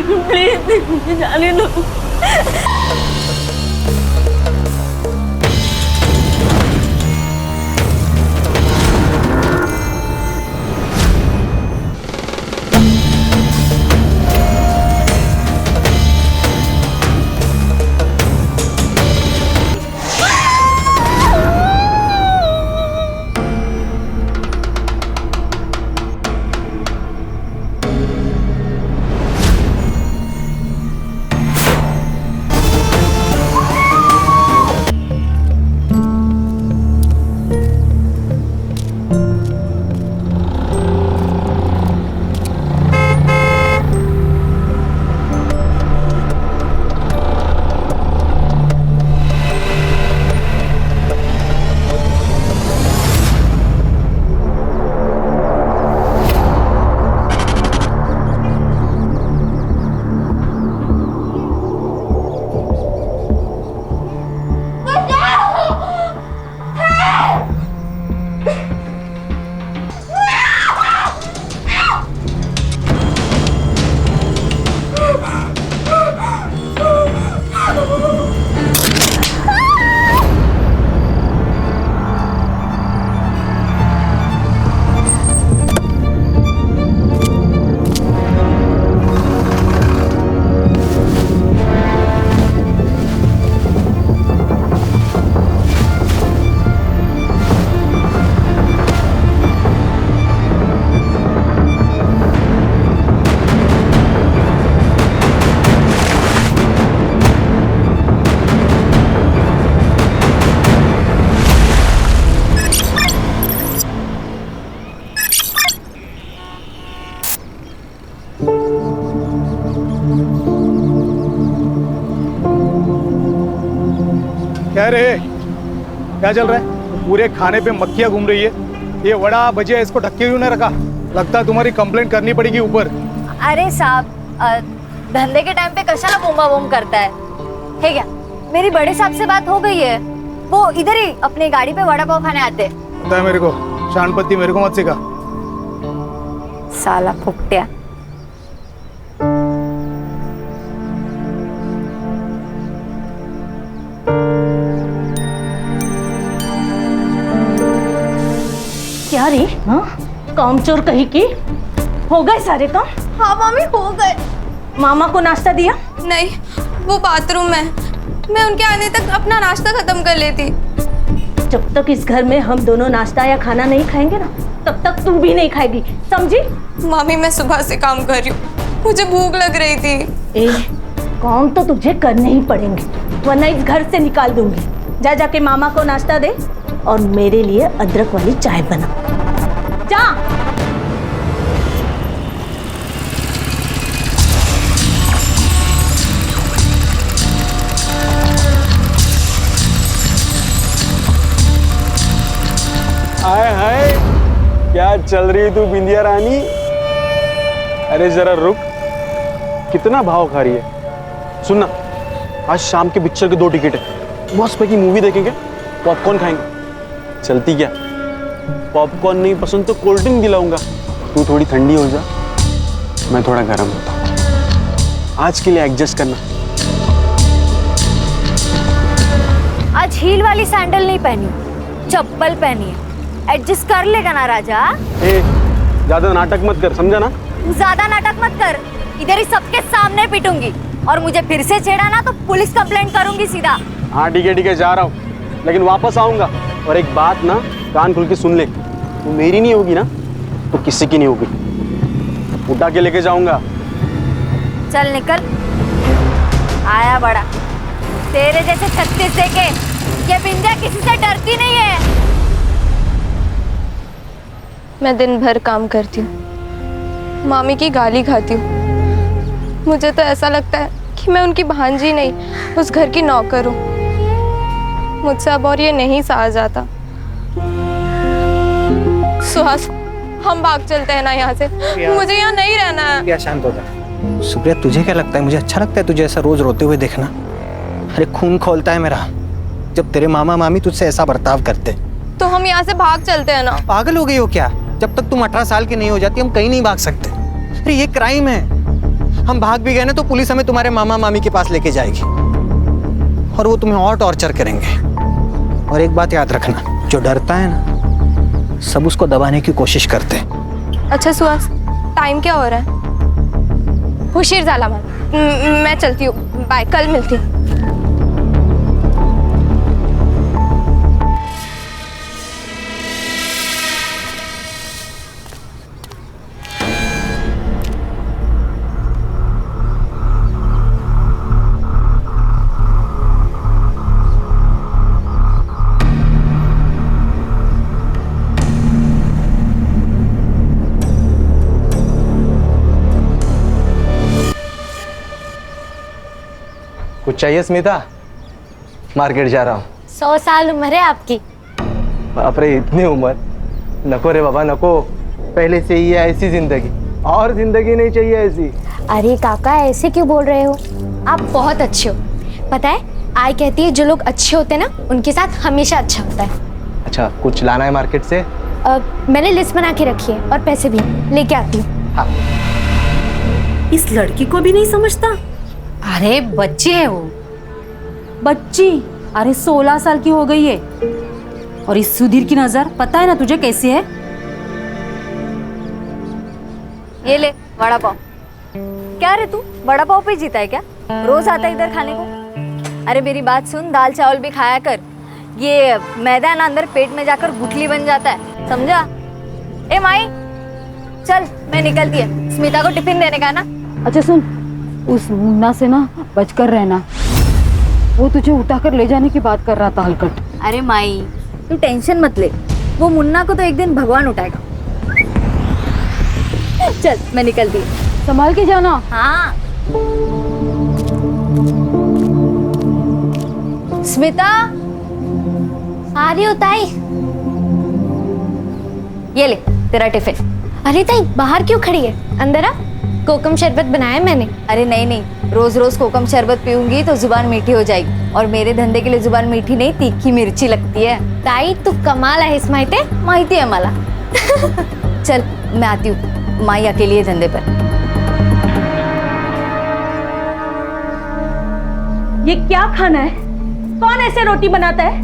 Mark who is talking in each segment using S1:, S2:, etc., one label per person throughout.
S1: Please मुझे जाने दो।
S2: क्या रे, क्या चल रहा है? पूरे खाने पे मक्खियां घूम रही है। ये वड़ा भजिया इसको ढक के क्यों नहीं रखा? लगता है तुम्हारी कंप्लेंट करनी पड़ेगी ऊपर।
S3: अरे साहब, धंधे के टाइम पे कशाला बोमा बोम करता है क्या? मेरी बड़े साहब से बात हो गई है, वो इधर ही अपनी गाड़ी पे वड़ा पाव खाने आते।
S2: पता है मेरे को, शानपत्ती मेरे को मत सिखा।
S3: साला फुकटिया।
S1: क्या रे? हाँ, कामचोर कहीं की। हो गए सारे काम?
S4: हाँ मामी, हो गए।
S1: मामा को नाश्ता दिया?
S4: नहीं, वो बाथरूम में। मैं उनके आने तक अपना नाश्ता खत्म कर लेती।
S1: जब तक इस घर में हम दोनों नाश्ता या खाना नहीं खाएंगे ना, तब तक तू भी नहीं खाएगी, समझी?
S4: मामी, मैं सुबह से काम कर रही हूँ, मुझे भूख लग रही थी।
S1: काम तो तुझे करने ही पड़ेंगे, वरना इस घर से निकाल दूंगी। जा जाके मामा को नाश्ता दे और मेरे लिए अदरक वाली चाय बना। जा।
S5: हाय हाय, क्या चल रही तू बिंदिया रानी? अरे जरा रुक, कितना भाव खा रही है? सुनना, आज शाम के पिक्चर के 2 टिकट है, मस्त पैकी मूवी देखेंगे, पॉपकॉर्न खाएंगे। चलती क्या? पॉपकॉर्न नहीं पसंद तो कोल्ड ड्रिंक दिलाऊंगा। तू थोड़ी ठंडी हो जा, मैं थोड़ा गर्म होता हूँ। आज के लिए एडजस्ट करना।
S3: आज हील वाली सैंडल नहीं पहनी, चप्पल पहनी है। एडजस्ट कर लेगा ना राजा?
S5: ज्यादा नाटक मत कर, समझा ना?
S3: ज्यादा नाटक मत कर, इधर ही सबके सामने पीटूंगी, और मुझे फिर से छेड़ा ना तो पुलिस कंप्लेंट करूंगी सीधा।
S5: हाँ ठीक है, जा रहा हूँ, लेकिन वापस आऊंगा। और एक बात ना, कान खुल के सुन ले, तू मेरी नहीं होगी ना तो किसी की नहीं होगी। उठा के लेके जाऊंगा।
S3: चल निकल। आया बड़ा, तेरे जैसे 36 देके ये बिंदिया किसी से डरती नहीं है।
S4: मैं दिन भर काम करती हूँ, मामी की गाली खाती हूँ। मुझे तो ऐसा लगता है कि मैं उनकी भांजी नहीं, उस घर की नौकर हूँ। मुझसे अब और ये नहीं सहा जाता। सुहास, हम भाग चलते हैं ना यहाँ से, मुझे यहाँ नहीं रहना है।
S6: क्या शांत हो जा। सुप्रिया, तुझे क्या लगता है मुझे अच्छा लगता है तुझे ऐसा रोज रोते हुए देखना? अरे खून खोलता है मेरा जब तेरे मामा मामी तुझसे ऐसा बर्ताव करते।
S4: तो हम यहाँ से भाग चलते हैं ना।
S6: पागल हो गई हो क्या? जब तक तुम 18 साल की नहीं हो जाती हम कहीं नहीं भाग सकते। अरे ये क्राइम है, हम भाग भी गए ना तो पुलिस हमें तुम्हारे मामा मामी के पास लेके जाएगी और वो तुम्हें और टॉर्चर करेंगे। और एक बात याद रखना, जो डरता है ना सब उसको दबाने की कोशिश करते हैं।
S4: अच्छा सुहास, टाइम क्या हो रहा है? हुशीर झाला मला, मैं चलती हूँ, बाय, कल मिलती हूँ।
S7: कुछ चाहिए स्मिता? मार्केट जा रहा हूँ।
S3: 100 साल उम्र है आपकी।
S7: बाप रे, इतनी उम्र? नको रे बाबा नको, पहले से ही है ऐसी जिंदगी, और जिंदगी नहीं चाहिए ऐसी।
S3: अरे काका ऐसे क्यों बोल रहे हो? आप बहुत अच्छे हो। पता है आई कहती है जो लोग अच्छे होते हैं ना उनके साथ हमेशा अच्छा होता है।
S7: अच्छा, कुछ लाना है मार्केट से?
S3: मैंने लिस्ट बना के रखी है और पैसे भी लेके आती हूँ।
S7: हाँ।
S1: इस लड़की को भी नहीं समझता।
S8: अरे बच्चे है वो।
S1: बच्ची?
S8: अरे 16 साल की हो गई है। और इस सुधीर की नजर पता है ना तुझे कैसी है?
S3: ये ले वड़ा पाव। क्या रे तू वड़ा पाव पे जीता है क्या? रोज आता है इधर खाने को? अरे मेरी बात सुन, दाल चावल भी खाया कर। ये मैदा ना अंदर पेट में जाकर गुठली बन जाता है, समझा? ए माई चल, मैं निकलती है, स्मिता को टिफिन देने का ना।
S8: अच्छा सुन, उस मुन्ना से ना बचकर रहना, वो तुझे उठाकर ले जाने की बात कर रहा था हलकट।
S3: अरे माई तू टेंशन मत ले, वो मुन्ना को तो एक दिन भगवान उठाएगा। चल मैं निकलती हूँ।
S8: संभाल के जाना।
S3: हाँ। स्मिता आ रही हो ताई? ये ले तेरा टिफिन। अरे ताई बाहर क्यों खड़ी है, अंदर आ। कोकम शरबत बनाया मैंने। अरे नहीं नहीं, रोज रोज कोकम शरबत पीऊंगी तो जुबान मीठी हो जाएगी, और मेरे धंधे के लिए जुबान मीठी नहीं तीखी मिर्ची लगती है। ताई तू कमाल आहेस माहिती है मला। चल मैं आती हूँ, माई अकेली है धंधे पर।
S1: ये क्या खाना है? कौन ऐसे रोटी बनाता है?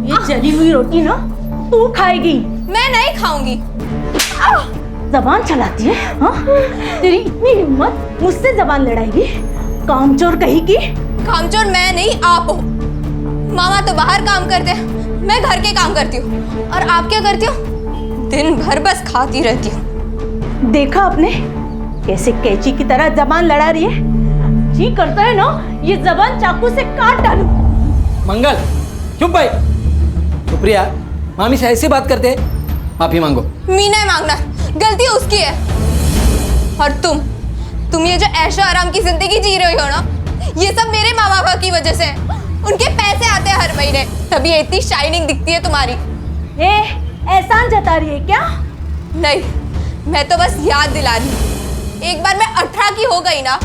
S1: ये जली हुई रोटी ना तू खाएगी।
S4: मैं नहीं खाऊंगी।
S1: जबान चलाती है हाँ? तेरी इतनी हिम्मत, मुझसे जबान लड़ाएगी? कामचोर कहेगी।
S4: कामचोर मैं नहीं, आप हो। मामा तो बाहर काम करते हैं, मैं घर के काम करती हूँ। और आप क्या करती हो? दिन भर बस खाती रहती हूँ।
S1: देखा आपने कैसे कैची की तरह जबान लड़ा रही है? जी करता है ना ये जबान चाकू से काट डालूं।
S9: मंगल चुप भाई। सुप्रिया, मामी से ऐसे बात करते हैं? माफी मांगो।
S4: मी नहीं मांगना, गलती उसकी है। और तुम ये जो ऐशो आराम की जिंदगी जी रही हो ना, ये सब मेरे माँ बाप की वजह से। उनके पैसे आते हैं हर महीने, तभी ये इतनी शाइनिंग दिखती है तुम्हारी।
S1: एहसान जता रही है क्या?
S4: नहीं, मैं तो बस याद दिला रही हूँ। एक बार मैं 18 की हो गई ना,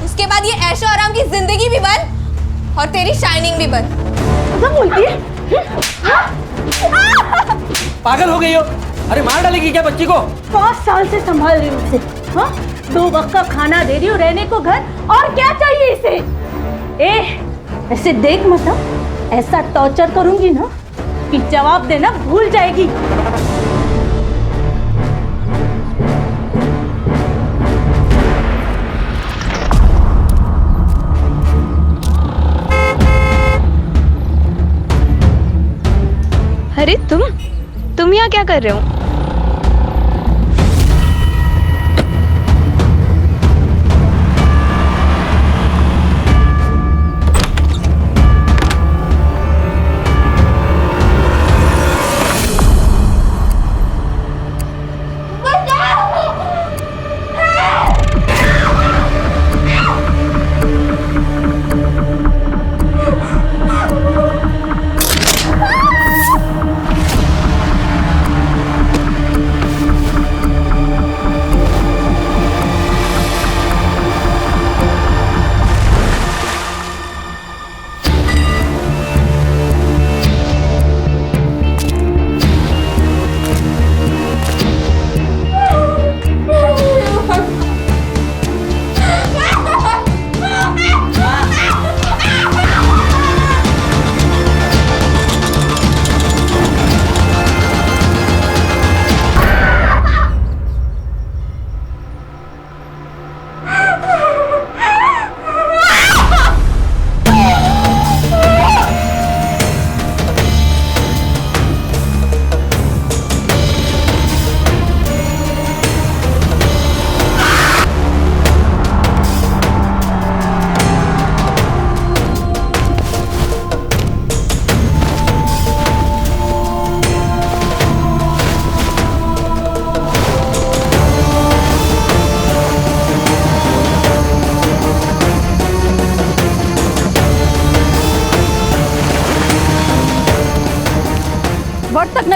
S4: उसके बाद ये ऐशो आराम की जिंदगी भी बंद और तेरी शाइनिंग भी बंद।
S1: क्या बोलती है?
S9: पागल हो गई हो? अरे मार डालेगी क्या बच्ची को?
S1: 5 साल से संभाल रही हूँ उसे। हाँ? 2 वक्त का खाना दे रही हूँ, रहने को घर, और क्या चाहिए इसे? ऐसे देख मत, ऐसा टॉर्चर करूंगी ना कि जवाब देना भूल जाएगी।
S4: अरे तुम यहाँ क्या कर रहे हो?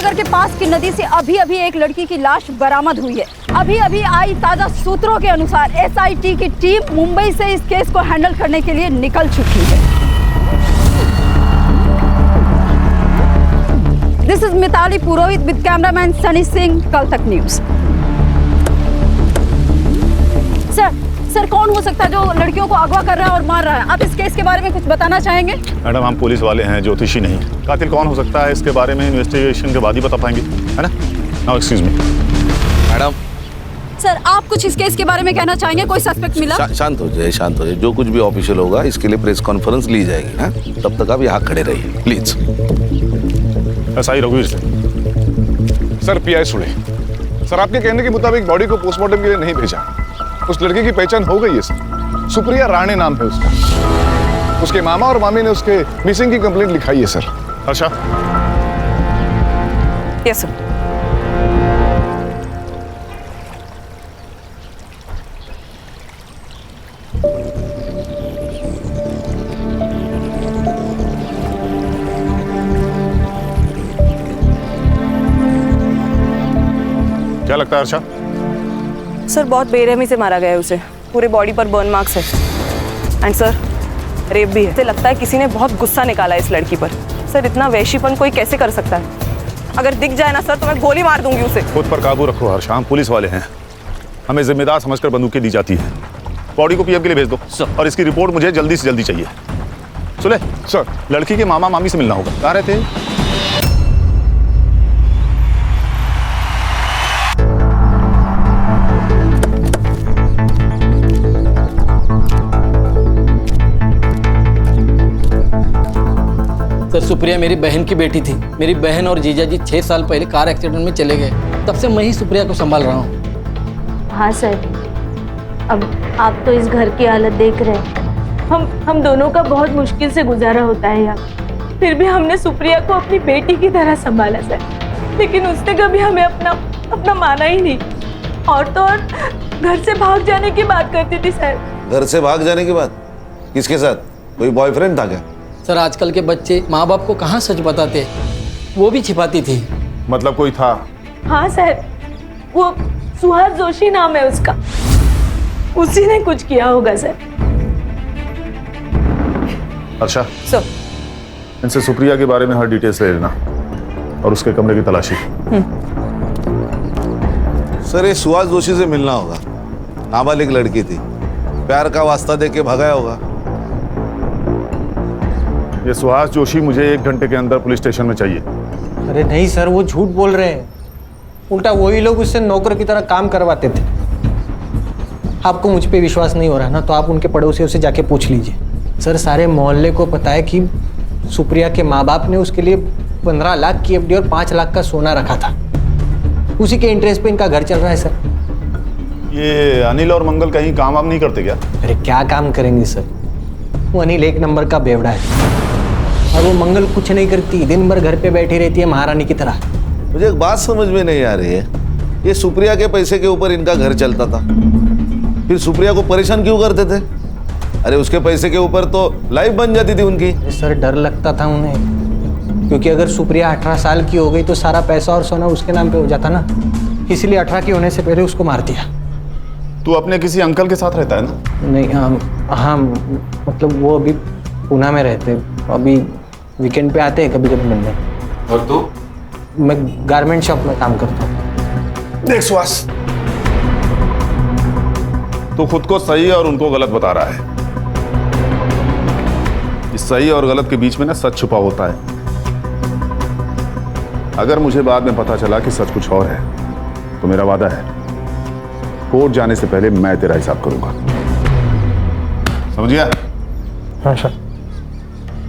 S8: नगर के पास की नदी से अभी अभी एक लड़की की लाश बरामद हुई है। अभी अभी आई ताजा सूत्रों के अनुसार एसआईटी की टीम मुंबई से इस केस को हैंडल करने के लिए निकल चुकी है। This is Mitali Purohit with cameraman Sunny Singh, Kal Tak news. Sir कौन हो सकता है जो लड़कियों को अगवा कर रहा है और मार रहा है? आप इस केस के बारे में कुछ बताना चाहेंगे?
S10: मैडम, हम पुलिस वाले हैं, ज्योतिषी नहीं। कातिल कौन हो सकता है इसके बारे में इन्वेस्टिगेशन के बाद ही बता पाएंगे, है ना? Now excuse me
S11: madam.
S8: Sir आप कुछ इस केस के बारे में कहना चाहेंगे? कोई सस्पेक्ट मिला?
S11: शांत हो जाए, शांत हो जाए। जो कुछ भी ऑफिशियल होगा इसके लिए प्रेस कॉन्फ्रेंस ली जाएगी। हाँ, तब तक आप यहाँ खड़े रहिए प्लीज।
S10: ऐसा ही रघुवीर से।
S12: सर पीआई सुने, सर आपके कहने के मुताबिक बॉडी को पोस्टमार्टम के लिए नहीं भेजा। उस लड़की की पहचान हो गई है सर, सुप्रिया राणे नाम है उसका। उसके मामा और मामी ने उसके मिसिंग की कंप्लेंट लिखाई है सर।
S10: अच्छा,
S4: यस सर।
S10: क्या लगता है अर्षा?
S4: सर बहुत बेरहमी से मारा गया है उसे, पूरे बॉडी पर बर्न मार्क्स है। एंड सर रेप भी है। मुझे लगता है किसी ने बहुत गुस्सा निकाला है इस लड़की पर। सर इतना वैशीपन कोई कैसे कर सकता है? अगर दिख जाए ना सर तो मैं गोली मार दूंगी उसे।
S10: खुद पर काबू रखो हर्षा, हम पुलिस वाले हैं, हमें जिम्मेदार समझकर बंदूकें दी जाती है। बॉडी को पीएम के लिए भेज दो और इसकी रिपोर्ट मुझे जल्दी से जल्दी चाहिए। सुने
S12: सर,
S10: लड़की के मामा मामी से मिलना होगा। कहाँ रहते हैं?
S9: सर सुप्रिया मेरी बहन की बेटी थी। मेरी बहन और जीजा जी 6 साल पहले कार एक्सीडेंट में चले गए, तब से मैं ही सुप्रिया को संभाल रहा हूँ।
S1: हाँ सर, अब आप तो इस घर की हालत देख रहे हैं। हम दोनों का बहुत मुश्किल से गुजारा होता है यहाँ। फिर भी हमने सुप्रिया को अपनी बेटी की तरह संभाला सर, लेकिन उसने कभी हमें अपना माना ही नहीं। और तो और घर से भाग जाने की बात करती थी सर।
S11: घर से भाग जाने की बात? किसके साथ? कोई बॉयफ्रेंड था क्या?
S9: सर आजकल के बच्चे माँ बाप को कहाँ सच बताते, वो भी छिपाती थी।
S10: मतलब कोई था?
S1: हाँ सर, वो सुहास जोशी नाम है उसका, उसी ने कुछ किया होगा सर।
S10: अच्छा
S4: सर,
S10: इनसे सुप्रिया के बारे में हर डिटेल्स ले लेना और उसके कमरे की तलाशी।
S11: सर ये सुहास जोशी से मिलना होगा। नाबालिग लड़की थी, प्यार का वास्ता दे के भगाया होगा।
S10: ये सुहास जोशी मुझे 1 घंटे के अंदर पुलिस स्टेशन में चाहिए।
S6: अरे नहीं सर, वो झूठ बोल रहे हैं। उल्टा वही लोग उससे नौकर की तरह काम करवाते थे। आपको मुझ पे विश्वास नहीं हो रहा ना, तो आप उनके पड़ोसियों से जाके पूछ लीजिए। सर सारे मोहल्ले को पता है कि सुप्रिया के माँ बाप ने उसके लिए 15 लाख की एफडी और 5 लाख का सोना रखा था। उसी के इंटरेस्ट पे इनका घर चल रहा है सर।
S10: ये अनिल और मंगल कहीं काम वाम नहीं करते क्या?
S6: अरे क्या काम करेंगे सर, वो अनिल 1 नंबर का बेवड़ा है और वो मंगल कुछ नहीं करती, दिन भर घर पे बैठी रहती है महारानी की तरह।
S11: मुझे एक बात समझ में नहीं आ रही है, ये सुप्रिया के पैसे के ऊपर इनका घर चलता था, फिर सुप्रिया को परेशान क्यों करते थे? अरे उसके पैसे के ऊपर तो लाइफ बन जाती थी उनकी।
S6: सर डर लगता था उन्हें, क्योंकि अगर सुप्रिया 18 साल की हो गई तो सारा पैसा और सोना उसके नाम पे हो जाता ना, इसलिए 18 की होने से पहले उसको मार दिया।
S10: तू अपने किसी अंकल के साथ रहता है ना?
S6: नहीं हाँ मतलब वो अभी पूना में रहते, अभी वीकेंड पे आते हैं कभी कभी मिलने।
S10: और तू?
S6: मैं गारमेंट शॉप में काम करता हूँ।
S10: देख सुहास, तू खुद को सही और उनको गलत बता रहा है। इस सही और गलत के बीच में ना सच छुपा होता है। अगर मुझे बाद में पता चला कि सच कुछ और है तो मेरा वादा है, कोर्ट जाने से पहले मैं तेरा हिसाब करूंगा। समझ गया?
S6: हाँ सर।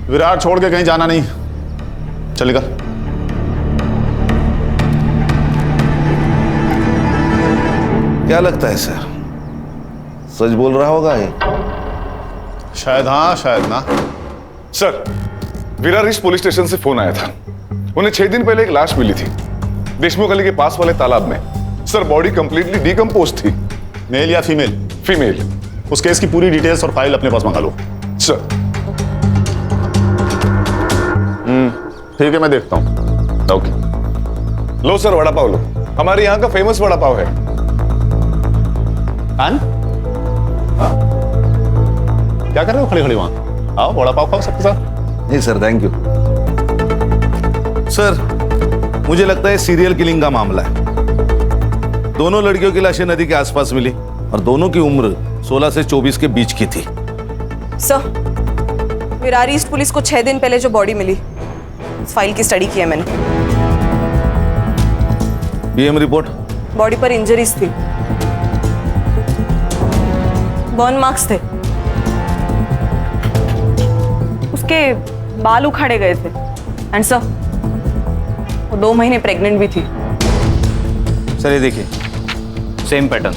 S10: विराट छोड़ के कहीं जाना नहीं, चलेगा?
S11: क्या लगता है सर, सच बोल रहा होगा ये?
S10: शायद हाँ शायद ना।
S12: Sir Virar east police station से फोन आया था, उन्हें 6 दिन पहले एक लाश मिली थी देशमुख गली के पास वाले तालाब में। सर बॉडी कंप्लीटली डिकम्पोज थी।
S10: मेल या फीमेल?
S12: फीमेल।
S10: उस केस की पूरी डिटेल्स और फाइल अपने पास मंगा लो।
S12: सर
S10: ठीक है, मैं देखता हूँ। ओके।
S12: लो सर वड़ा पाव लो, हमारे यहाँ का फेमस वड़ा पाव है।
S10: कान क्या कर रहे हो खड़े खड़े वहां? आओ वड़ा पाव खाओ सबके साथ।
S11: नहीं सर, थैंक यू। सर मुझे लगता है सीरियल किलिंग का मामला है। दोनों लड़कियों की लाशें नदी के आसपास मिली और दोनों की उम्र 16 से 24 के बीच की थी।
S13: सर, विरार ईस्ट पुलिस को 6 दिन पहले जो बॉडी मिली, इस फाइल की स्टडी की है मैंने।
S11: BM report?
S13: बॉडी पर इंजरीज थी, बर्न मार्क्स थे, उसके बाल उखाड़े गए थे, एंड सर वो 2 महीने प्रेग्नेंट भी थी।
S6: सर ये देखिए, सेम पैटर्न।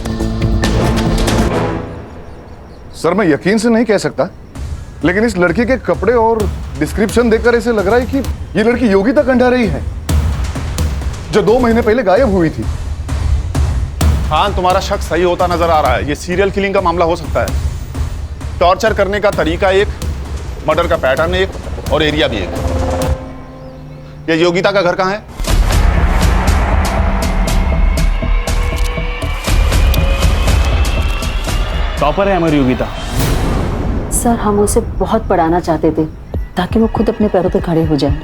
S12: सर मैं यकीन से नहीं कह सकता, लेकिन इस लड़की के कपड़े और डिस्क्रिप्शन देखकर ऐसे लग रहा है कि ये लड़की योगिता कंडारी है, जो 2 महीने पहले गायब हुई थी।
S10: खान तुम्हारा शक सही होता नजर आ रहा है। ये सीरियल किलिंग का मामला हो सकता है। टॉर्चर करने का तरीका एक, मर्डर का पैटर्न एक और एरिया भी एक। ये योगिता का घर कहाँ है?
S5: टॉपर है हमारी योगिता।
S14: सर हम उसे बहुत पढ़ाना चाहते थे ताकि वो खुद अपने पैरों पे खड़े हो जाए।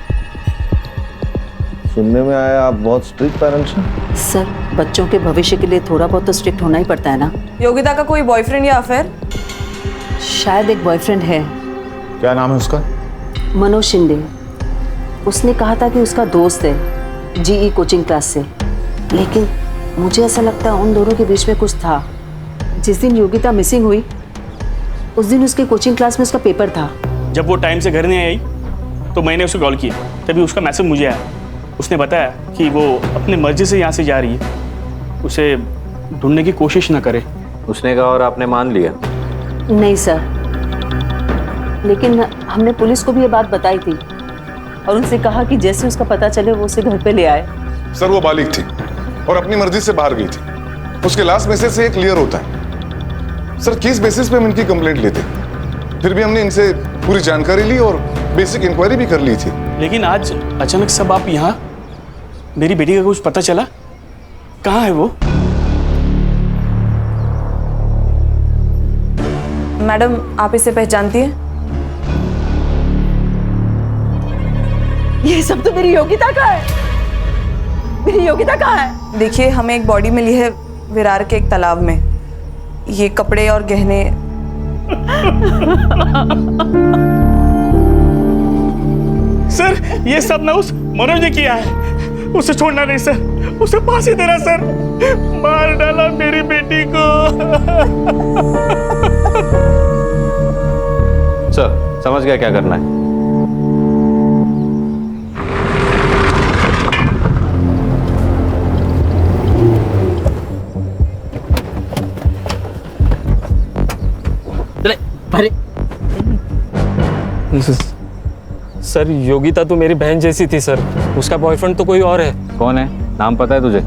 S11: सुनने में आया आप बहुत स्ट्रिक्ट पेरेंट्स हैं।
S14: सर बच्चों के भविष्य के लिए थोड़ा बहुत तो स्ट्रिक्ट होना ही पड़ता है ना।
S13: योगिता का कोई बॉयफ्रेंड या अफेयर?
S14: शायद एक बॉयफ्रेंड है।
S10: क्या नाम है उसका?
S14: मनोज शिंदे। उसने कहा था कि उसका दोस्त है जीई कोचिंग क्लास से, लेकिन मुझे ऐसा लगता है उन दोनों के बीच में कुछ था। जिस दिन योगिता मिसिंग हुई उस दिन उसके कोचिंग क्लास में उसका पेपर था।
S5: जब वो टाइम से घर नहीं आई तो मैंने उसे कॉल किया, तभी उसका मैसेज मुझे आया। उसने बताया कि वो अपने मर्जी से यहाँ से जा रही है, उसे ढूंढने की कोशिश ना करे।
S6: उसने कहा और आपने मान लिया?
S14: नहीं सर, लेकिन हमने पुलिस को भी ये बात बताई थी और उनसे कहा कि जैसे उसका पता चले वो उसे घर पे ले आए।
S12: सर वो बालिग थी और अपनी मर्जी से बाहर गई थी। उसके लास्ट मैसेज से क्लियर होता है। सर किस बेसिस पे हम इनकी कंप्लेंट लेते, फिर भी हमने इनसे पूरी जानकारी ली और बेसिक इंक्वायरी भी कर ली थी।
S5: लेकिन आज अचानक सब आप यहाँ, मेरी बेटी का कुछ पता चला? कहाँ है वो?
S13: मैडम आप इसे पहचानती हैं?
S8: ये सब तो मेरी योगिता का है। मेरी योगिता कहाँ है?
S13: देखिए हमें एक बॉडी मिली है विरार के एक तालाब में। ये कपड़े और गहने।
S5: सर ये सब ना उस मनोज ने किया है। उसे छोड़ना नहीं सर, उसे फांसी देना सर। मार डाला मेरी बेटी को।
S6: सर समझ गया क्या करना है।
S5: सर योगिता तो मेरी बहन जैसी थी सर, उसका बॉयफ्रेंड तो कोई और है।
S6: कौन है? नाम पता है तुझे?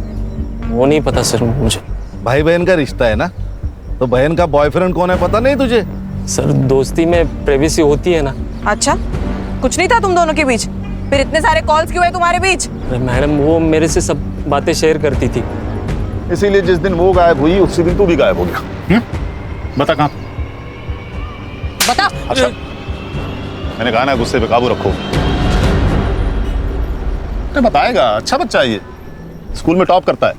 S5: वो नहीं पता सर मुझे।
S11: भाई बहन का रिश्ता है ना, तो बहन का बॉयफ्रेंड कौन है पता नहीं तुझे?
S5: सर दोस्ती में प्राइवेसी होती है ना।
S13: अच्छा कुछ नहीं था तुम दोनों के बीच, फिर इतने सारे कॉल्स क्यों है तुम्हारे बीच?
S5: मैडम वो मेरे से सब बातें शेयर करती थी,
S10: इसीलिए जिस दिन वो गायब हुई उसी दिन तू भी गायब हो गया। बता कहाँ?
S13: बता।
S10: अच्छा मैंने कहा ना गुस्से पे काबू रखो। अरे बताएगा, अच्छा बच्चा है ये, स्कूल में टॉप करता है।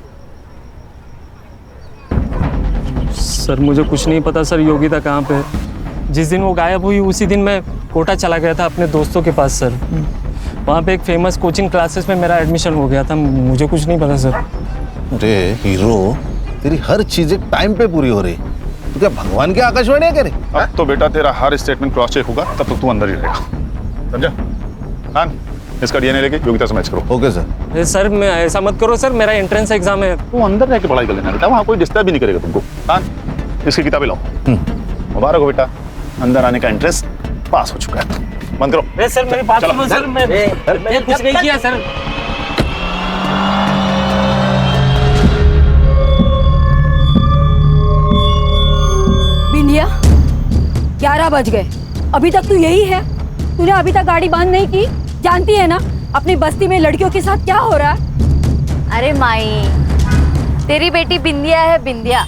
S5: सर मुझे कुछ नहीं पता सर योगिता कहाँ पे है। जिस दिन वो गायब हुई उसी दिन मैं कोटा चला गया था अपने दोस्तों के पास सर। वहाँ पे एक फेमस कोचिंग क्लासेस में मेरा एडमिशन हो गया था। मुझे कुछ नहीं पता सर।
S11: अरे हीरो, तेरी हर चीज एक टाइम पे पूरी हो रही। तो क्या भगवान की आकाशवाणी है करे?
S10: अब तो बेटा तेरा हर स्टेटमेंट क्रॉस चेक होगा, तब तक तू अंदर ही रहेगा, समझा? खान इसका डीएनए लेके योगिता से मैच करो।
S11: Okay sir.
S5: सर मैं ऐसा मत करो सर, मेरा एंट्रेंस एग्जाम है।
S10: तू अंदर रह के पढ़ाई कर लेना बेटा, वहाँ कोई डिस्टर्ब भी नहीं करेगा तुमको। खान इसकी किताबें लाओ। मुबारक हो बेटा, अंदर आने का एंट्रेंस पास हो चुका है। बंद करो।
S5: सर मेरी बात सुनो सर, मैं कुछ नहीं किया सर।
S8: बिंदिया 11 बज गए, अभी तक तू यही है? तूने अभी तक गाड़ी बंद नहीं की? जानती है ना अपनी बस्ती में लड़कियों के साथ क्या हो रहा है?
S3: अरे माई, तेरी बेटी बिंदिया है, बिंदिया।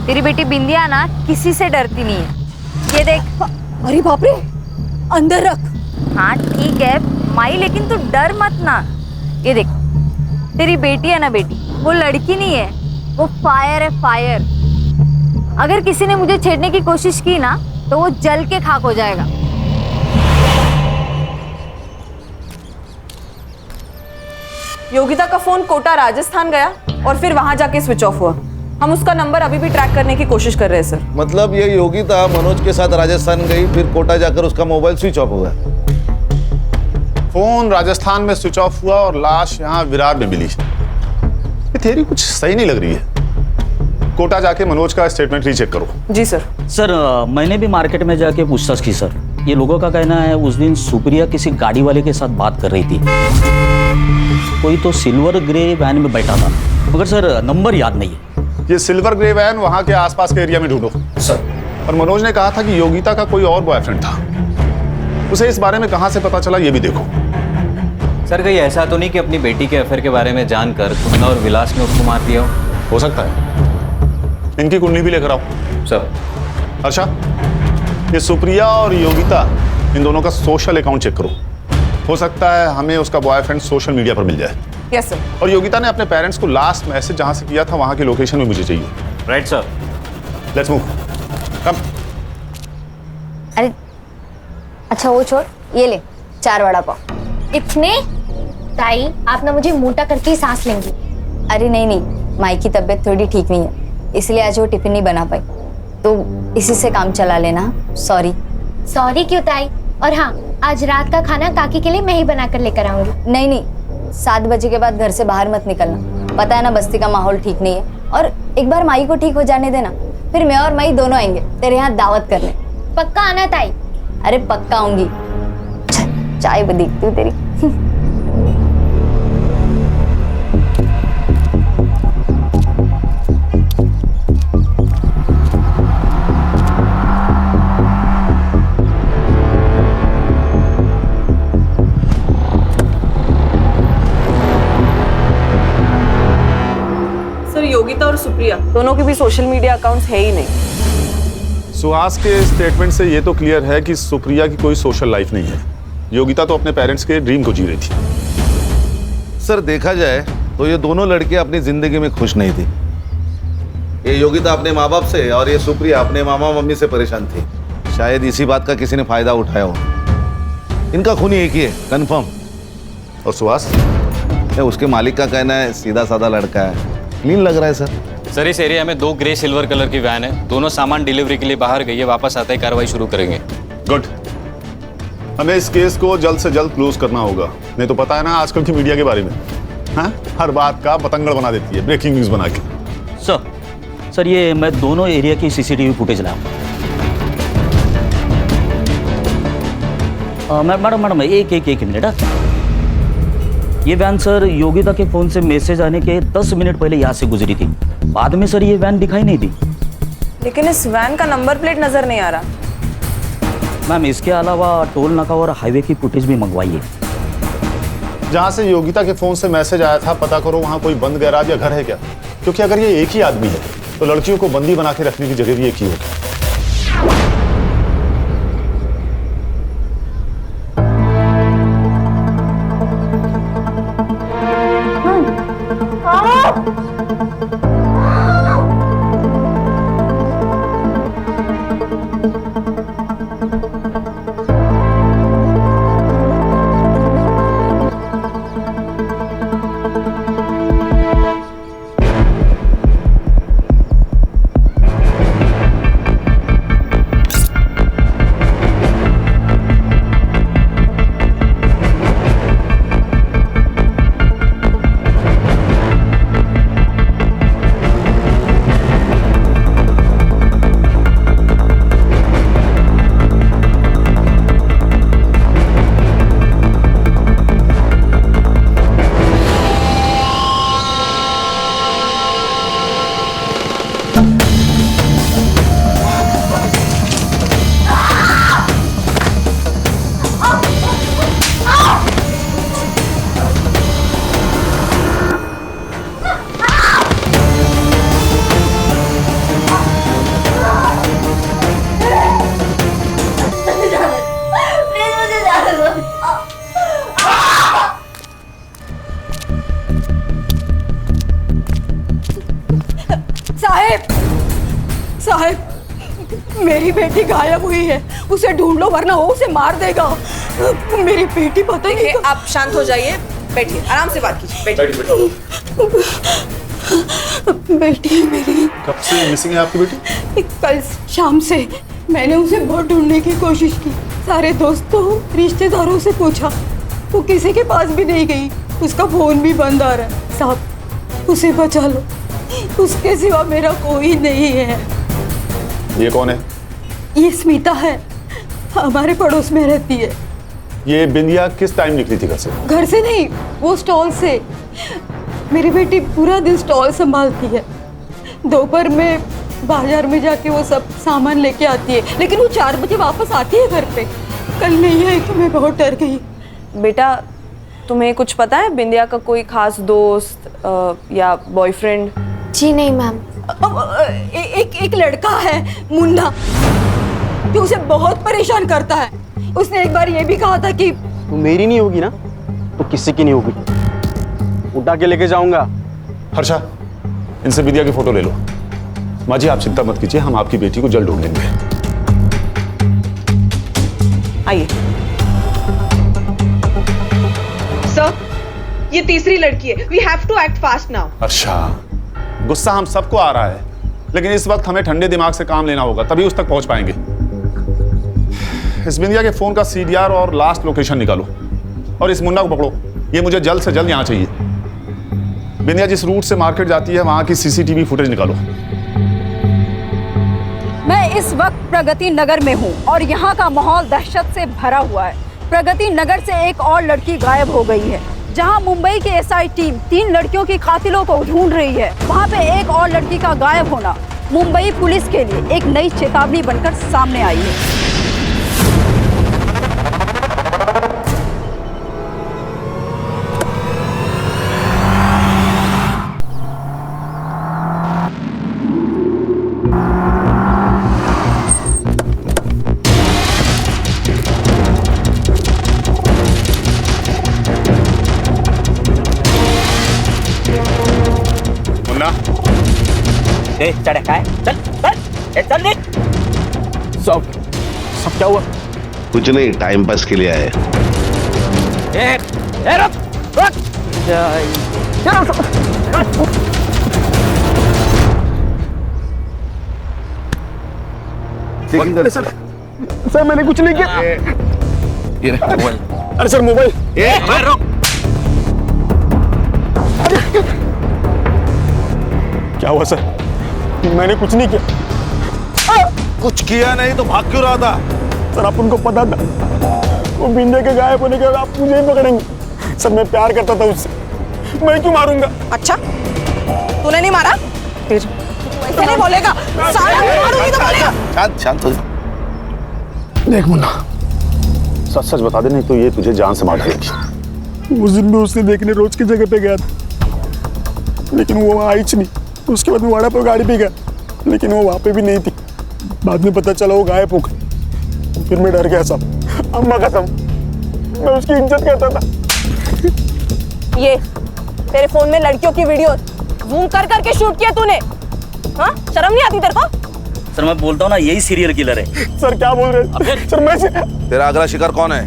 S3: तेरी बेटी बिंदिया ना किसी से डरती नहीं है। ये देख।
S8: अरे बाप रे, अंदर रख।
S3: हाँ ठीक है माई, लेकिन तू डर मत ना। ये देख, तेरी बेटी है ना बेटी, वो लड़की नहीं है, वो फायर है, फायर। अगर किसी ने मुझे छेड़ने की कोशिश की ना तो वो जल के खाक हो जाएगा।
S13: योगिता का फोन कोटा राजस्थान गया और फिर वहां जाके स्विच ऑफ हुआ। हम उसका नंबर अभी भी ट्रैक करने की कोशिश कर रहे हैं सर।
S11: मतलब ये योगिता मनोज के साथ राजस्थान गई, फिर कोटा जाकर उसका मोबाइल स्विच ऑफ हो गया।
S10: फोन राजस्थान में स्विच ऑफ हुआ और लाश यहाँ विरार में मिली। ये थ्योरी कुछ सही नहीं लग रही है। कोटा जाके मनोज का स्टेटमेंट रीचेक करो।
S13: जी सर।
S15: सर मैंने भी मार्केट में जाके पूछताछ की सर। ये लोगों का कहना है उस दिन सुप्रिया किसी गाड़ी वाले के साथ बात कर रही थी। कोई तो सिल्वर ग्रे वैन में बैठा था, मगर सर नंबर याद नहीं है।
S10: ये सिल्वर ग्रे वैन वहां के आसपास के एरिया में ढूंढो
S15: सर।
S10: और मनोज ने कहा था कि योगिता का कोई और बॉयफ्रेंड था। उसे इस बारे में कहां से पता चला ये भी देखो।
S16: सर कहीं ऐसा तो नहीं कि अपनी बेटी के अफेयर के बारे में जानकर तुमने और विलास ने उसको मार दिया
S10: हो सकता है। इनकी कुंडली भी लेकर आओ
S16: सर।
S10: अच्छा, ये सुप्रिया और योगिता, इन दोनों का सोशल अकाउंट चेक करो। हो सकता है हमें उसका बॉयफ्रेंड सोशल मीडिया पर मिल जाए।
S13: Yes sir.
S10: और योगिता ने अपने पेरेंट्स को लास्ट मैसेज जहां से किया था वहां की लोकेशन में मुझे चाहिए।
S16: Right sir.
S10: Let's move. Come.
S3: अरे अच्छा वो छोड़, ये ले 4 वड़ा पाव।
S17: इतने? ताई आप ना मुझे मोटा करके ही सांस लेंगी।
S3: अरे नहीं नहीं, माई की तबीयत थोड़ी ठीक नहीं है, इसलिए आज वो टिफिन नहीं बना पाई, तो इसी से काम चला लेना। सॉरी।
S17: सॉरी क्यों ताई? और हाँ, आज रात का खाना काकी के लिए मैं ही बना कर लेकर आऊंगी।
S3: नहीं नहीं, 7 बजे के बाद घर से बाहर मत निकलना। पता है ना बस्ती का माहौल ठीक नहीं है। और एक बार माई को ठीक हो जाने देना, फिर मैं और माई दोनों आएंगे तेरे यहाँ दावत करने।
S17: पक्का आना ताई?
S3: अरे पक्का आऊंगी। चाय भी देखती हूँ तेरी।
S13: योगिता और सुप्रिया दोनों के भी सोशल मीडिया अकाउंट्स है ही नहीं।
S10: सुहास के स्टेटमेंट से ये तो क्लियर है कि सुप्रिया की कोई सोशल लाइफ नहीं है। योगिता तो अपने पेरेंट्स के ड्रीम को जी रही थी।
S11: सर देखा जाए तो ये दोनों लड़कियां अपनी जिंदगी में खुश नहीं थी। ये योगिता अपने माँ बाप से और ये सुप्रिया अपने मामा मम्मी से परेशान थी। शायद इसी बात का किसी ने फायदा उठाया हो। इनका खून एक ही है, कंफर्म।
S10: और सुहास?
S11: उसके मालिक का कहना है सीधा साधा लड़का है, क्लीन लग रहा है सर।
S16: सर इस एरिया में 2 ग्रे सिल्वर कलर की वैन है, दोनों सामान डिलीवरी के लिए बाहर गई है, वापस आते ही कार्रवाई शुरू करेंगे।
S10: गुड। हमें इस केस को जल्द से जल्द क्लोज करना होगा, नहीं तो पता है ना आजकल की मीडिया के बारे में, हाँ? हर बात का पतंगड़ बना देती है, ब्रेकिंग न्यूज बना के।
S15: सर ये मैं दोनों एरिया की सीसीटीवी फुटेज लाऊं। मैडम एक मिनट। ये वैन सर योगिता के फोन से मैसेज आने के 10 मिनट पहले यहाँ से गुजरी थी। बाद में सर ये वैन दिखाई नहीं दी।
S13: लेकिन इस वैन का नंबर प्लेट नजर नहीं आ रहा।
S15: मैम इसके अलावा टोल नाका और हाईवे की फुटेज भी मंगवाइए।
S10: जहाँ से योगिता के फोन से मैसेज आया था पता करो वहाँ कोई बंद गैराज या घर है क्या, क्योंकि अगर ये एक ही आदमी है तो लड़कियों को बंदी बना के रखने की जगह भी एक ही होगी।
S8: साहब मेरी बेटी गायब हुई है, उसे ढूंढ लो वरना वो उसे मार देगा। मेरी बेटी पता नहीं।
S13: आप शांत हो जाइए, बैठिए, आराम से बात कीजिए, बैठिए।
S8: बेटी है मेरी।
S10: कब से मिसिंग है आपकी बेटी?
S8: कल शाम से मैंने उसे बहुत ढूंढने की कोशिश की, सारे दोस्तों रिश्तेदारों से पूछा, वो किसी के पास भी नहीं गई, उसका फोन भी बंद आ रहा है। साहब उसे बचा लो, उसके सिवा मेरा कोई नहीं है।
S10: ये कौन है?
S8: ये स्मिता है, हमारे पड़ोस में रहती है।
S10: ये बिंदिया किस टाइम निकली थी घर से?
S8: घर से नहीं, वो स्टॉल से। मेरी बेटी पूरा दिन स्टॉल संभालती है, दोपहर में बाजार में जाके वो सब सामान लेके आती है, लेकिन वो 4 बजे वापस आती है घर पे। कल नहीं आई तो मैं बहुत डर गई।
S13: बेटा तुम्हें कुछ पता है बिंदिया का कोई खास दोस्त या बॉयफ्रेंड?
S17: जी नहीं मैम।
S8: एक लड़का है मुन्ना, जो उसे बहुत परेशान करता है। उसने एक बार ये भी कहा था कि
S5: तू मेरी नहीं होगी ना तो किसी की नहीं होगी, उठा के लेके जाऊंगा।
S10: हर्षा, इनसे बिंदिया की फोटो ले लो। माँ जी आप चिंता मत कीजिए, हम आपकी बेटी को जल्द ढूंढ लेंगे।
S13: आइए सर, ये तीसरी लड़की है। We have to act fast now.
S10: अच्छा, गुस्सा हम सबको आ रहा है, लेकिन इस वक्त हमें ठंडे दिमाग से काम लेना होगा, तभी उस तक पहुंच पाएंगे। इस बिंदिया के फोन का CDR और लास्ट लोकेशन निकालो, और इस मुन्ना को पकड़ो। ये मुझे जल्द से जल्द यहाँ चाहिए। बिंदिया जिस रूट से मार्केट जाती है वहां की CCTV फुटेज निकालो।
S8: मैं इस वक्त प्रगति नगर में हूँ और यहाँ का माहौल दहशत से भरा हुआ है। प्रगति नगर से एक और लड़की गायब हो गई है। जहाँ मुंबई की SI टीम 3 लड़कियों की कातिलों को ढूंढ रही है, वहाँ पे एक और लड़की का गायब होना मुंबई पुलिस के लिए एक नई चेतावनी बनकर सामने आई है।
S15: चढ़े का है? चल चल चल
S5: सब क्या हुआ?
S11: कुछ नहीं, टाइम पास के लिए आए।
S5: सर मैंने कुछ नहीं किया।
S11: ये मोबाइल।
S5: अरे सर मोबाइल। क्या हुआ सर? मैंने कुछ नहीं किया।
S11: कुछ किया नहीं तो भाग क्यों रहा था?
S5: सर आप उनको पता था वो बिंदिया के गायब होने के बाद आप मुझे ही पकड़ेंगे। सर मैं प्यार करता था उससे, मैं क्यों मारूंगा?
S13: अच्छा तूने नहीं मारा? फिर ऐसे नहीं बोलेगा, साला मारूंगी तो बोलेगा।
S11: शांत शांत हो।
S10: देख मुन्ना, सच सच बता दे, नहीं तो ये तुझे जान से मार डालेगी।
S5: उस दिन भी उसने देखने रोज की जगह पे गया था, लेकिन वो वहाँ आई नहीं। उसके बाद मैं वाड़ा पर गाड़ी पे गया, लेकिन वो वहाँ पे भी नहीं थी। बाद में पता चला वो गायब हो गई। फिर मैं डर गया सब। अम्मा कसम, मैं उसकी इज्जत करता था।
S13: ये तेरे फोन में लड़कियों की वीडियो जूम कर करके शूट किया तूने? हाँ, शर्म नहीं आती तेरे को?
S15: सर मैं बोलता हूँ ना, यही सीरियल किलर है।
S5: सर क्या बोल रहे हैं? सर मैं
S11: तेरा अगला शिकार कौन है?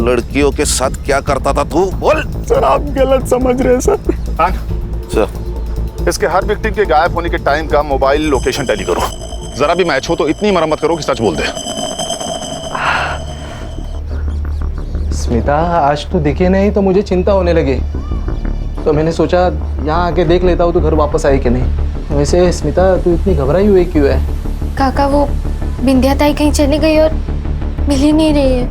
S11: लड़कियों के साथ क्या करता था तू? बोल।
S5: सर आप गलत समझ रहे हैं सर।
S10: हाँ
S11: सर,
S10: इसके हर विक्टिम के गायब होने के टाइम का मोबाइल लोकेशन टैली करो। जरा भी मैच हो तो इतनी मरम्मत करो कि सच बोल दे।
S7: स्मिता आज तो दिखे नहीं तो मुझे चिंता होने लगी, तो मैंने सोचा यहाँ आके देख लेता हूँ तो घर वापस आई कि नहीं। वैसे स्मिता तू इतनी घबराई हुई क्यों है?
S17: काका वो बिंदिया ताई कहीं चली गई और मिल ही नहीं रही है।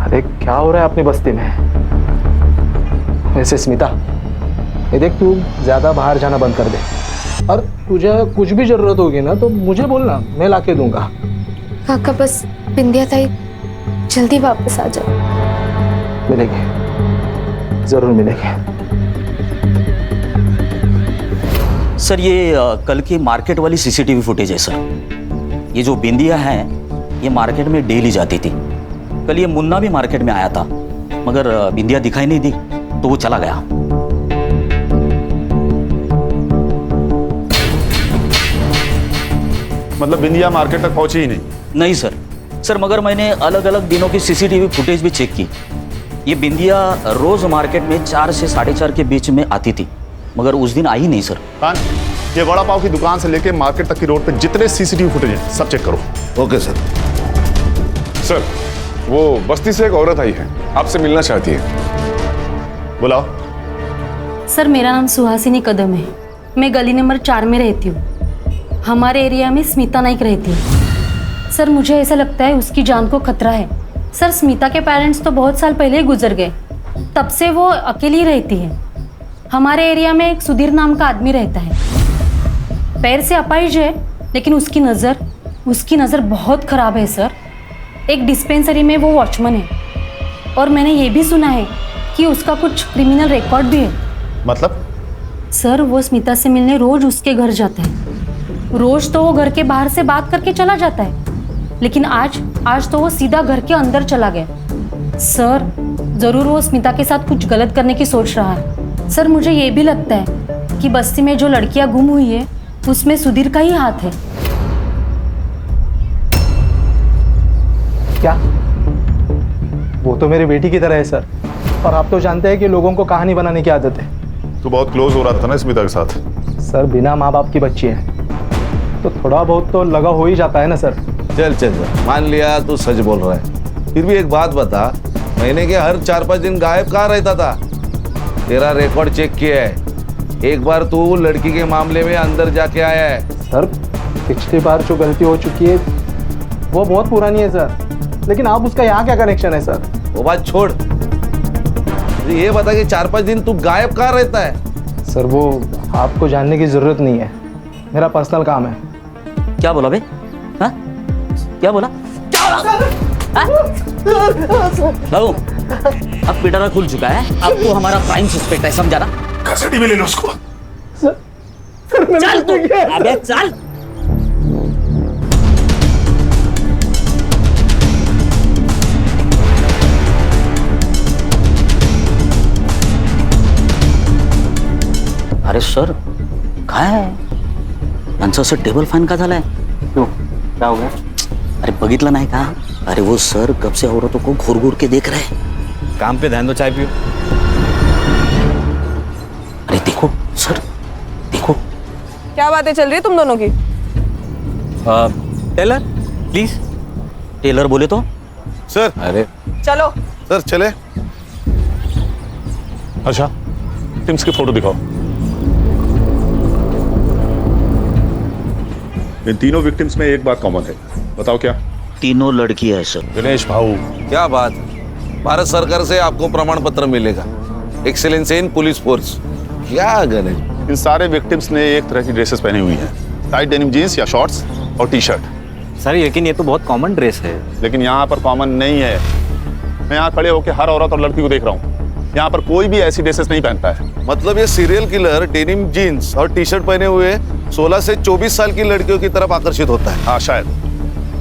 S7: अरे क्या हो रहा है अपनी बस्ती में? वैसे स्मिता ये देख, तू ज्यादा बाहर जाना बंद कर दे, और तुझे कुछ भी जरूरत होगी ना तो मुझे बोलना, मैं लाके दूंगा।
S17: काका बस बिंदिया ताई जल्दी वापस आ जाओ।
S7: मिलेंगे, जरूर मिलेंगे।
S15: सर ये कल की मार्केट वाली CCTV फुटेज है सर। ये जो बिंदिया है ये मार्केट में डेली जाती थी। कल ये मुन्ना भी मार्केट में आया था, मगर बिंदिया दिखाई नहीं दी तो वो चला गया।
S10: मतलब बिंदिया मार्केट तक पहुंची ही नहीं?
S15: नहीं सर। सर मगर मैंने अलग अलग दिनों की सीसीटीवी फुटेज भी चेक की। ये बिंदिया रोज मार्केट में 4 से 4:30 के बीच में आती थी, मगर उस दिन आई नहीं सर।
S10: खान, ये वड़ा पाव की दुकान से लेके मार्केट तक की रोड पे जितने सीसीटीवी फुटेज हैं सब चेक करो।
S11: Okay sir.
S12: सर वो बस्ती से एक औरत आई है, आपसे मिलना चाहती है।
S10: बुलाओ।
S1: सर मेरा नाम सुहासिनी कदम है, मैं गली नंबर 4 में रहती हूँ। हमारे एरिया में स्मिता नाइक रहती है। सर मुझे ऐसा लगता है उसकी जान को खतरा है। सर स्मिता के पेरेंट्स तो बहुत साल पहले ही गुजर गए, तब से वो अकेली रहती है। हमारे एरिया में एक सुधीर नाम का आदमी रहता है, पैर से अपाहिज है, लेकिन उसकी नज़र बहुत ख़राब है सर। एक डिस्पेंसरी में वो वॉचमैन है, और मैंने ये भी सुना है कि उसका कुछ क्रिमिनल रिकॉर्ड भी है।
S10: मतलब?
S1: सर वो स्मिता से मिलने रोज उसके घर जाता है। रोज तो वो घर के बाहर से बात करके चला जाता है, लेकिन आज तो वो सीधा घर के अंदर चला गया। सर ज़रूर वो स्मिता के साथ कुछ गलत करने की सोच रहा है। सर मुझे ये भी लगता है कि बस्ती में जो लड़कियां गुम हुई है उसमें सुधीर का ही हाथ है।
S7: क्या? वो तो मेरी बेटी की तरह है सर, और आप तो जानते हैं कि लोगों को कहानी बनाने की आदत है।
S10: तू बहुत क्लोज हो रहा था ना स्मिता के साथ?
S7: सर बिना माँ बाप की बच्ची है तो थोड़ा बहुत तो लगा हो ही जाता है ना सर।
S11: चल चल चल, मान लिया तू सच बोल रहा है, फिर भी एक बात बता, महीने के हर 4-5 दिन गायब कहाँ रहता था? तेरा रिकॉर्ड चेक किया है, एक बार तू लड़की के मामले में अंदर जाके आया है।
S7: सर पिछली बार जो गलती हो चुकी है वो बहुत पुरानी है सर, लेकिन आप उसका यहाँ क्या कनेक्शन है सर?
S11: वो बात छोड़, ये बता कि 4-5 दिन तू गायब कहाँ रहता है?
S7: सर वो आपको जानने की जरूरत नहीं है, मेरा पर्सनल काम है।
S15: क्या बोला बे? हाँ? क्या बोला? बाबू अब पिटारा खुल चुका है, अब तो हमारा प्राइम सस्पेक्ट है, समझा ना?
S12: कस्टडी में ले लो उसको।
S15: चल तू, अबे चल। अरे सर काय आहे? यांचं असं टेबल फॅन का झालाय? क्यों क्या हो गया? अरे बघितलं नाही का? अरे वो सर कब से औरतों को घूर घूर के देख रहे हैं।
S16: काम पे ध्यान दो, चाय पियो।
S15: अरे देखो सर, देखो।
S13: क्या बातें चल रही है तुम दोनों की?
S16: Taylor please.
S15: टेलर बोले तो?
S11: सर।
S16: अरे
S13: चलो
S11: सर चले।
S10: अच्छा टिम्स की फोटो दिखाओ। इन तीनों विक्टिम्स में एक बात कॉमन है, बताओ क्या?
S15: तीनों लड़की है सर।
S10: गणेश भाऊ
S11: क्या बात, भारत सरकार से आपको प्रमाण पत्र मिलेगा, एक्सेलेंस इन पुलिस फोर्स। क्या गणेश?
S10: इन सारे विक्टिम्स ने एक तरह की ड्रेसेस पहनी हुई हैं, टाइट डेनिम जीन्स या शॉर्ट्स और टी-शर्ट।
S16: सर लेकिन ये तो बहुत कॉमन ड्रेस है।
S10: लेकिन यहाँ पर कॉमन नहीं है। मैं यहाँ खड़े होकर हर औरत और लड़की को देख रहा हूँ, यहाँ पर कोई भी ऐसी ड्रेसेस नहीं पहनता है।
S11: मतलब ये सीरियल किलर डेनिम जीन्स और टी-शर्ट पहने हुए 16 से 24 साल की लड़कियों की तरफ आकर्षित होता है।
S10: हाँ शायद।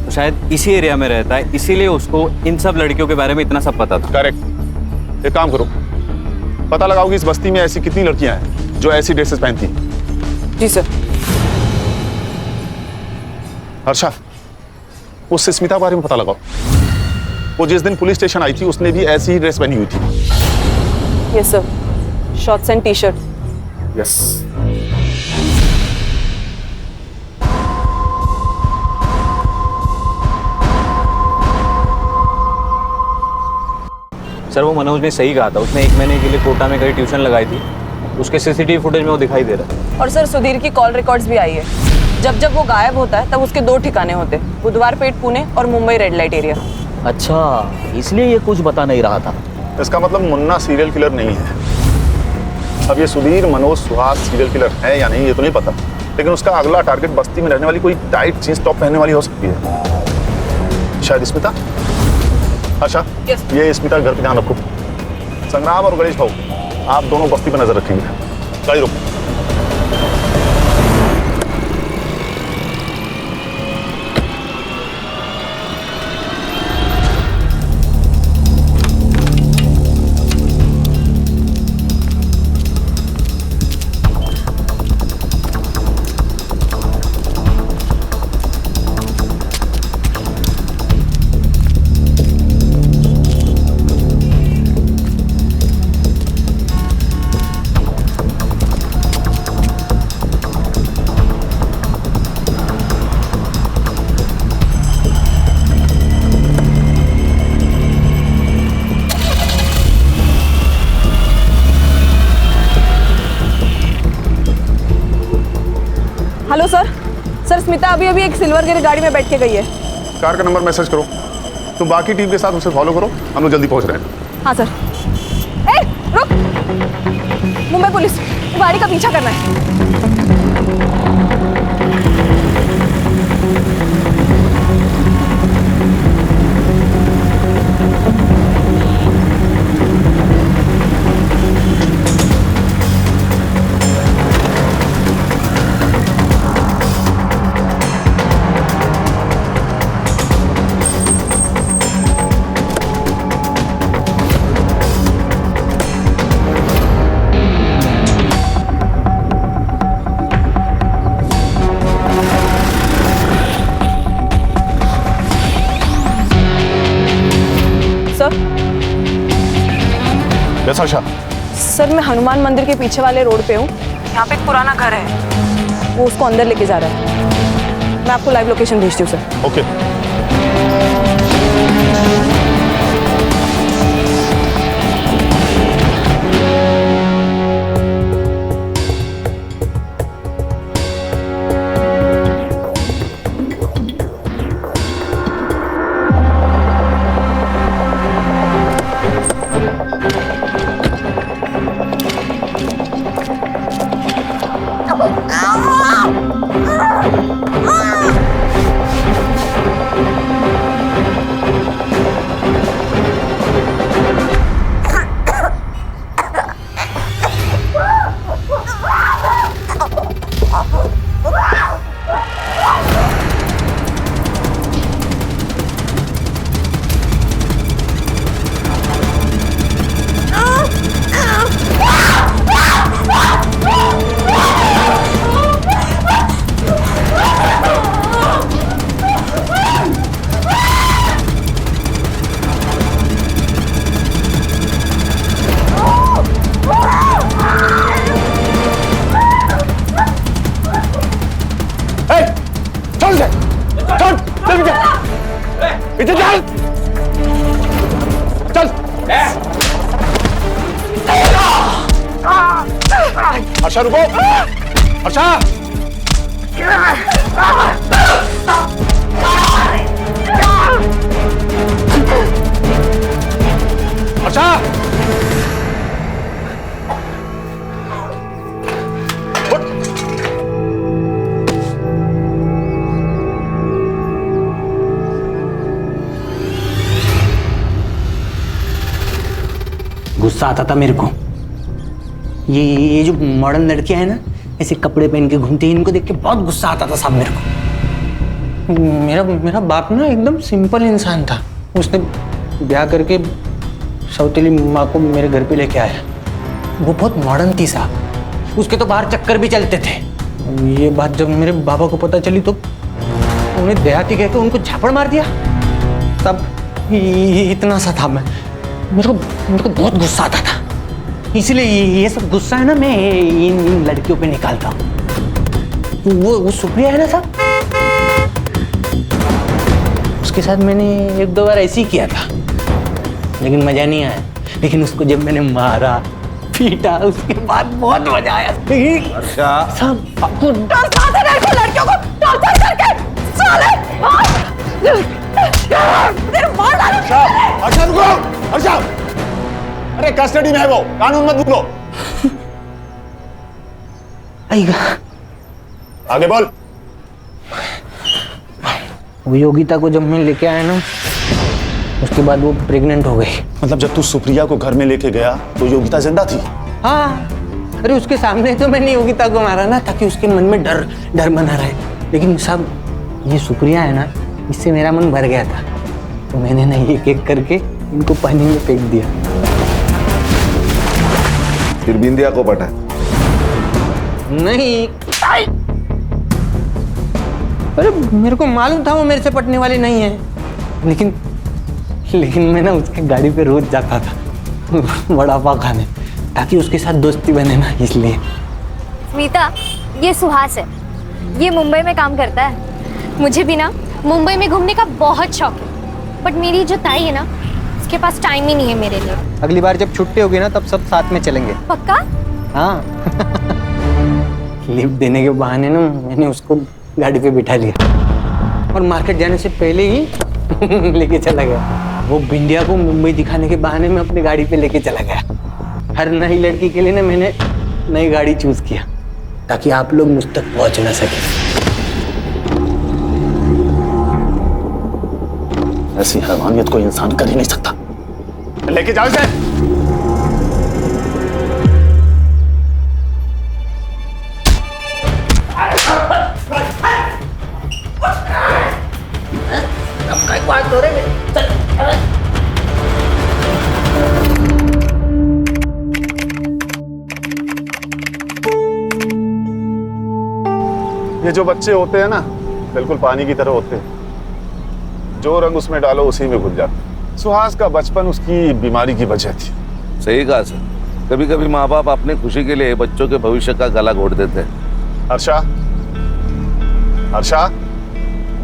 S16: तो शायद इसी एरिया में रहता है, इसीलिए उसको इन सब लड़कियों के बारे में इतना सब पता था।
S10: करेक्ट। एक काम करो, पता लगाओ कि इस बस्ती में ऐसी कितनी लड़कियां हैं जो ऐसी ड्रेसेस पहनती हैं।
S13: जी सर।
S10: हर्षा, उससे स्मिता के बारे में पता लगाओ। वो जिस दिन पुलिस स्टेशन आई थी उसने भी ऐसी ही ड्रेस पहनी हुई थी।
S13: Yes sir, shorts and T shirt.
S10: Yes.
S16: Sir वो मनोज ने सही कहा था, उसने 1 महीने के लिए कोटा में कहीं ट्यूशन लगाई थी, उसके सीसीटीवी फुटेज में वो दिखाई दे रहा है।
S13: और सर सुधीर की कॉल रिकॉर्ड्स भी आई है। जब जब वो गायब होता है तब उसके 2 ठिकाने होते हैं, बुधवार पेट पुणे और मुंबई रेड लाइट एरिया।
S15: अच्छा इसलिए ये कुछ बता नहीं रहा था।
S10: इसका मतलब मुन्ना सीरियल किलर नहीं है। अब ये सुधीर मनोज सुहास सीरियल किलर है या नहीं ये तो नहीं पता, लेकिन उसका अगला टारगेट बस्ती में रहने वाली कोई टाइट जींस टॉप पहनने वाली हो सकती है। शायद स्मिता। अच्छा ये स्मिता के घर पे ध्यान रखो। संग्राम और गणेश भाऊ आप दोनों बस्ती पर नजर रखेंगे। गाड़ी रोको।
S13: स्मिता अभी अभी एक सिल्वर गिर गाड़ी में बैठ के गई है।
S10: कार का नंबर मैसेज करो, तुम बाकी टीम के साथ उसे फॉलो करो, हम लोग जल्दी पहुंच रहे हैं।
S13: हाँ सर। ए, रुक! मुंबई पुलिस, गाड़ी का पीछा करना है।
S10: यस आशा।
S13: सर मैं हनुमान मंदिर के पीछे वाले रोड पे हूँ। यहाँ पे एक पुराना घर है, वो उसको अंदर लेके जा रहा है। मैं आपको लाइव लोकेशन भेजती हूँ सर।
S10: ओके।
S12: हर्षा रुको! हर्षा! हर्षा!
S6: गुस्सा आता था मेरे को। ये जो मॉडर्न लड़कियां हैं ना, ऐसे कपड़े पहन के घूमती हैं, इनको देख के बहुत गुस्सा आता था साहब मेरे को। मेरा बाप ना एकदम सिंपल इंसान था। उसने ब्याह करके सौतेली माँ को मेरे घर पे लेके आया। वो बहुत मॉडर्न थी साहब, उसके तो बाहर चक्कर भी चलते थे। ये बात जब मेरे बाबा को पता चली तो उन्हें देहाती कह के उनको झापड़ मार दिया। तब इतना सा था मैं, मेरे को बहुत गुस्सा आता था। इसलिए ये सब गुस्सा है ना मैं इन लड़कियों पे निकालता हूँ। वो सुप्रिया है ना साहब, उसके साथ मैंने एक दो बार ऐसे ही किया था, लेकिन मजा नहीं आया। लेकिन उसको जब मैंने मारा पीटा, उसके बाद बहुत मजा आया।
S11: अच्छा
S6: सब
S13: लड़कियों को टॉर्चर करके साले मार डालो।
S10: हर्षा रुको! हर्षा! अरे कस्टडी में है वो, कानून मत भूलो।
S6: आएगा।
S10: आगे बोल।
S6: वो योगिता को जब मैं लेके आया ना, उसके बाद वो प्रेग्नेंट हो गई।
S10: मतलब जब तू सुप्रिया को घर में लेके गया तो योगिता जिंदा थी?
S6: हाँ, अरे उसके सामने तो मैंने योगिता को मारा ना, ताकि उसके मन में डर बना रहे। लेकिन साहब ये सुप्रिया है ना, इससे मेरा मन भर गया था, तो मैंने ना एक एक करके इनको पानी में फेंक दिया।
S11: फिर बिंदिया को पटा?
S6: नहीं, अरे मेरे को मालूम था वो मेरे से पटने वाली नहीं है, लेकिन मैं ना उसके गाड़ी पे रोज जाता था वड़ा पाव खाने, ताकि उसके साथ दोस्ती बने ना, इसलिए।
S17: स्मिता, ये सुहास है, ये मुंबई में काम करता है। मुझे भी ना मुंबई में घूमने का बहुत शौक है, बट मेरी जो ताई है ना, उसके पास टाइम ही नहीं है मेरे लिए।
S6: अगली बार जब छुट्टी होगी ना, तब सब साथ में चलेंगे।
S17: पक्का?
S6: हाँ लिफ्ट देने के बहाने ना मैंने उसको गाड़ी पे बिठा लिया और मार्केट जाने से पहले ही लेके चला गया। वो बिंदिया को मुंबई दिखाने के बहाने में अपनी गाड़ी पे लेके चला गया। हर नई लड़की के लिए ना मैंने नई गाड़ी चूज किया ताकि आप लोग मुझ तक पहुंच ना सके।
S11: ऐसी हैवानियत कोई इंसान कर ही नहीं सकता।
S10: लेके जाओ इसे। ये जो बच्चे होते हैं ना, बिल्कुल पानी की तरह होते हैं। जो रंग उसमें डालो उसी में घुल जाते। सुहास का बचपन उसकी बीमारी की वजह थी।
S11: सही कहा सर। कभी कभी माँ बाप अपने खुशी के लिए बच्चों के भविष्य का गला घोट देते हैं।
S10: हर्षा, हर्षा।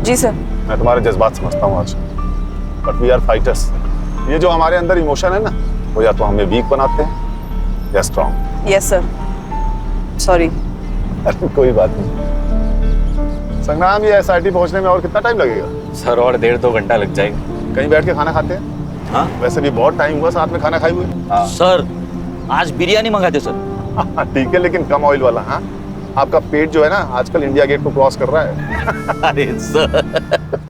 S13: जी सर।
S10: मैं तुम्हारे जज्बात समझता हूँ आज, बट वी आर फाइटर्स। ये जो हमारे अंदर इमोशन है ना, वो या तो हमें वीक बनाते हैं या स्ट्रॉन्ग।
S13: Yes sir, sorry.
S10: कोई बात नहीं। संग्राम, ये एसआईटी पहुंचने में और कितना टाइम लगेगा?
S16: सर और 1.5-2 घंटा लग जाएगा।
S10: कहीं बैठ के खाना खाते हैं? हाँ, वैसे भी बहुत टाइम हुआ साथ में खाना खाए हुए।
S15: सर आज बिरयानी मंगाते सर।
S10: ठीक है, लेकिन कम ऑयल वाला। हाँ, आपका पेट जो है ना आजकल इंडिया गेट को क्रॉस कर रहा है।
S11: अरे सर